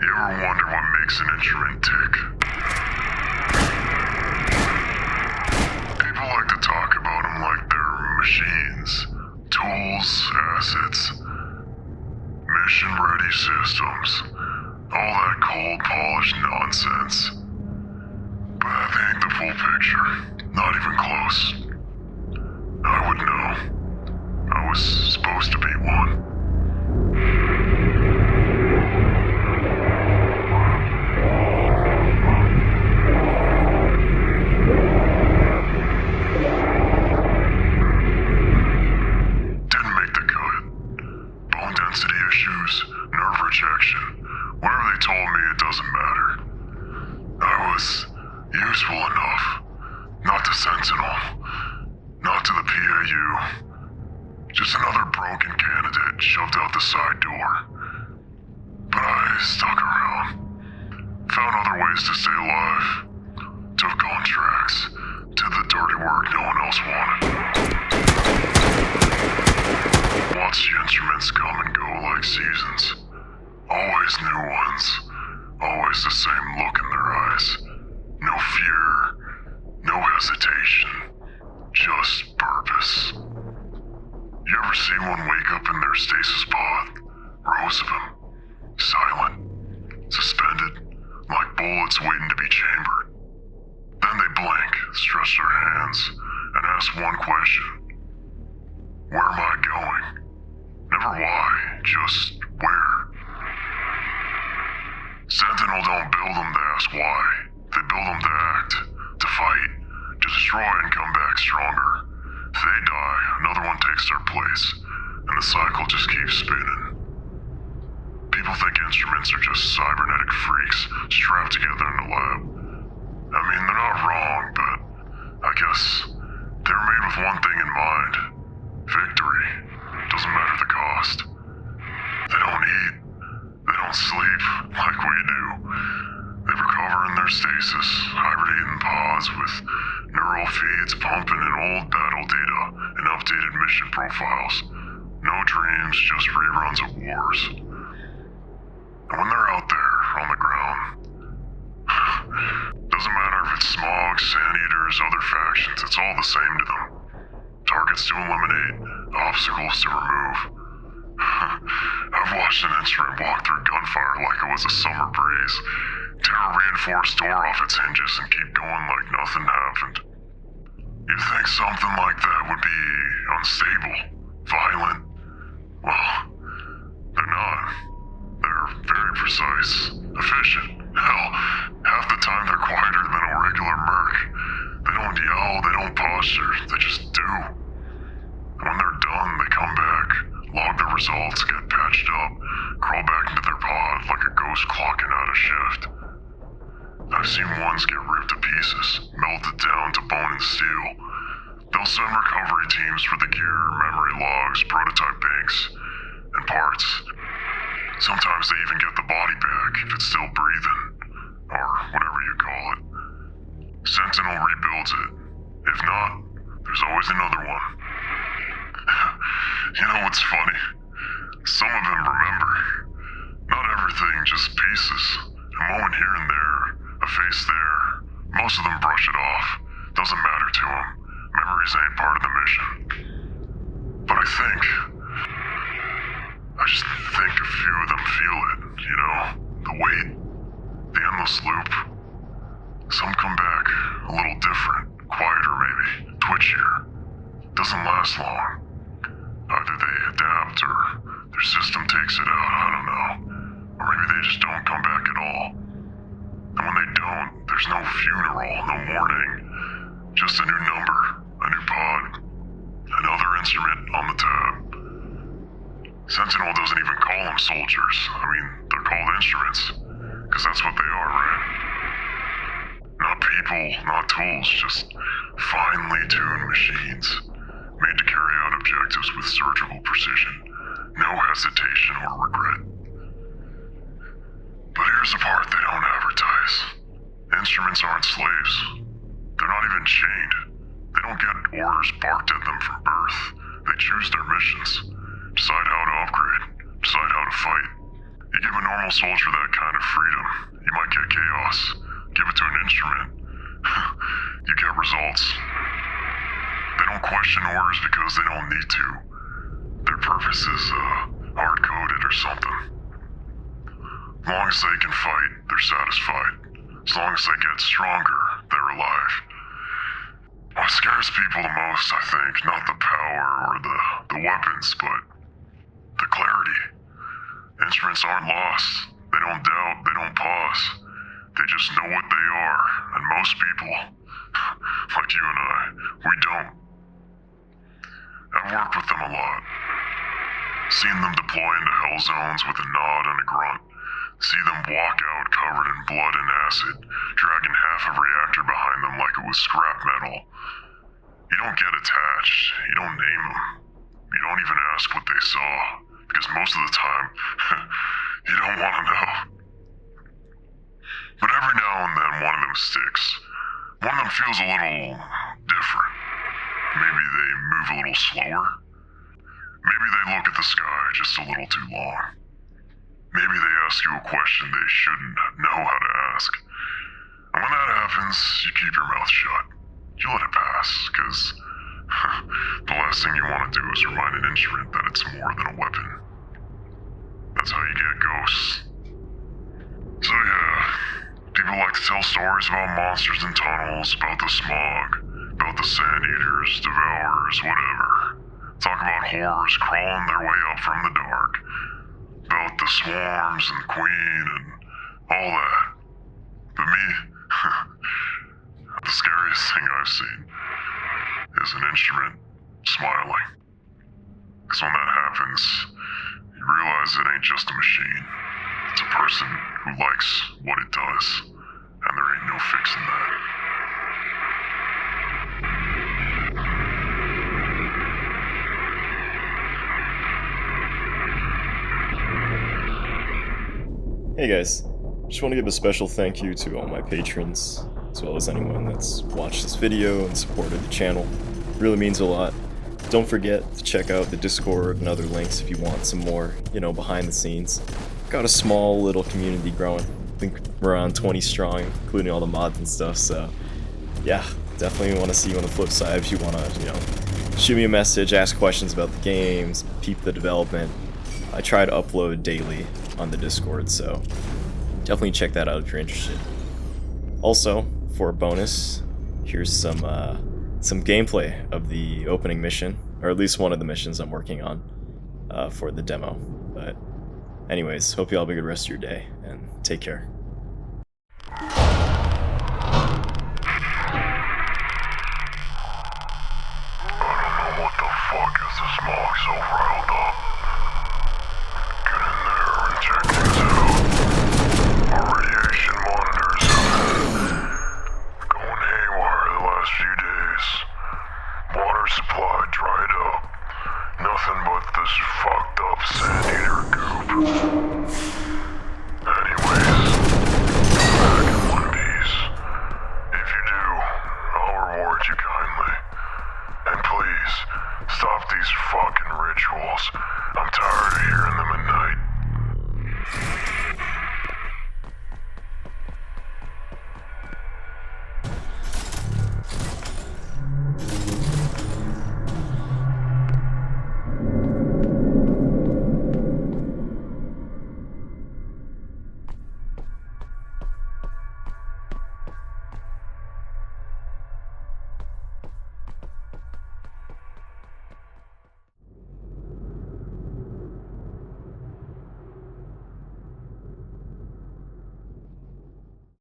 You ever wonder what makes an instrument tick? People like to talk about them like they're machines, tools, assets, mission-ready systems, all that cold, polished nonsense. But that ain't the full picture, not even close. I would know. I was supposed to be one. Didn't make the cut. Bone density issues, nerve rejection. Whatever they told me, it doesn't matter. I was useful enough. Not to Sentinel. Not to the PAU. Just another broken candidate shoved out the side door. But I stuck around. Found other ways to stay alive. Took contracts. Did the dirty work no one else wanted. Watched the instruments come and go like seasons. Always new ones. Always the same look in their eyes. No fear. No hesitation. Just purpose. You ever see one wake up in their stasis pod? Rows of them. Silent. Suspended. Like bullets waiting to be chambered. Then they blink, stretch their hands, and ask one question. Where am I going? Never why, just where. Sentinel don't build them to ask why. They build them to act, to fight, to destroy and come back stronger. If they die, another one takes their place, and the cycle just keeps spinning. People think instruments are just cybernetic freaks strapped together in a lab. I mean, they're not wrong, but I guess they were made with one thing in mind. Victory. Doesn't matter the cost. They don't eat. They don't sleep like we do. They recover in their stasis, hibernating pods with neural feeds pumping in old battle data and updated mission profiles. No dreams, just reruns of wars. And when they're out there, on the ground, doesn't matter if it's smog, sandeaters, other factions, it's all the same to them. Targets to eliminate, obstacles to remove. I've watched an instrument walk through gunfire like it was a summer breeze, tear a reinforced door off its hinges and keep going like nothing happened. You'd think something like that would be unstable, violent. Well, they're not. They're very precise, efficient. Hell, half the time they're quieter than a regular merc. They don't yell, they don't posture, they just do. And when they're done, they come back, log the results, get patched up, crawl back into their pod like a ghost clocking out a shift. I've seen ones get ripped to pieces, melted down to bone and steel. They'll send recovery teams for the gear, memory logs, prototype banks, and parts. Sometimes they even get the body back if it's still breathing, or whatever you call it. Sentinel rebuilds it. If not, there's always another one. You know what's funny? Some of them remember. Not everything, just pieces. A moment here and there, a face there. Most of them brush it off. Doesn't matter to them. Memories ain't part of the mission. But I just think a few of them feel it, you know? The weight, the endless loop. Some come back a little different, quieter maybe, twitchier. Doesn't last long. Either they adapt or their system takes it out, I don't know. Or maybe they just don't come back at all. And when they don't, there's no funeral, no mourning. Just a new number, a new pod, another instrument on the tab. Sentinel doesn't even call them soldiers. I mean, they're called instruments. Because that's what they are, right? Not people, not tools, just finely tuned machines. Made to carry out objectives with surgical precision. No hesitation or regret. But here's the part they don't advertise. Instruments aren't slaves. They're not even chained. They don't get orders barked at them from birth. They choose their missions. Decide how to upgrade. Decide how to fight. You give a normal soldier that kind of freedom. You might get chaos. Give it to an instrument. You get results. They don't question orders because they don't need to. Their purpose is hard-coded or something. As long as they can fight, they're satisfied. As long as they get stronger, they're alive. What scares people the most, I think, not the power or the weapons, but the clarity. Instruments aren't lost. They don't doubt, they don't pause. They just know what they are, and most people, like you and I, we don't. I've worked with them a lot. Seen them deploy into hell zones with a nod and a grunt. See them walk out covered in blood and acid, dragging half a reactor behind them like it was scrap metal. You don't get attached. You don't name them. You don't even ask what they saw, because most of the time, you don't want to know. But every now and then, one of them sticks. One of them feels a little different. Maybe they move a little slower. Maybe they look at the sky just a little too long. Maybe they ask you a question they shouldn't know how to ask. And when that happens, you keep your mouth shut. You let it pass, because the last thing you want to do is remind an instrument that it's more than a weapon. That's how you get ghosts. So yeah, people like to tell stories about monsters in tunnels, about the smog, about the sandeaters, devourers, whatever. Talk about horrors crawling their way up from the dark. About the swarms and queen and all that. But me, the scariest thing I've seen is an instrument smiling. Because when that happens, you realize it ain't just a machine. It's a person who likes what it does, and there ain't no fixing that. Hey guys, just want to give a special thank you to all my patrons, as well as anyone that's watched this video and supported the channel. It really means a lot. Don't forget to check out the Discord and other links if you want some more, behind the scenes. Got a small little community growing. I think we're around 20 strong, including all the mods and stuff, so yeah, definitely want to see you on the flip side if you want to, shoot me a message, ask questions about the games, peep the development. I try to upload daily on the Discord, so definitely check that out if you're interested. Also, for a bonus, here's some gameplay of the opening mission, or at least one of the missions I'm working on for the demo. But anyways, hope you all have a good rest of your day, and take care. Supply dried up. Nothing but this fucked up sandeater goop.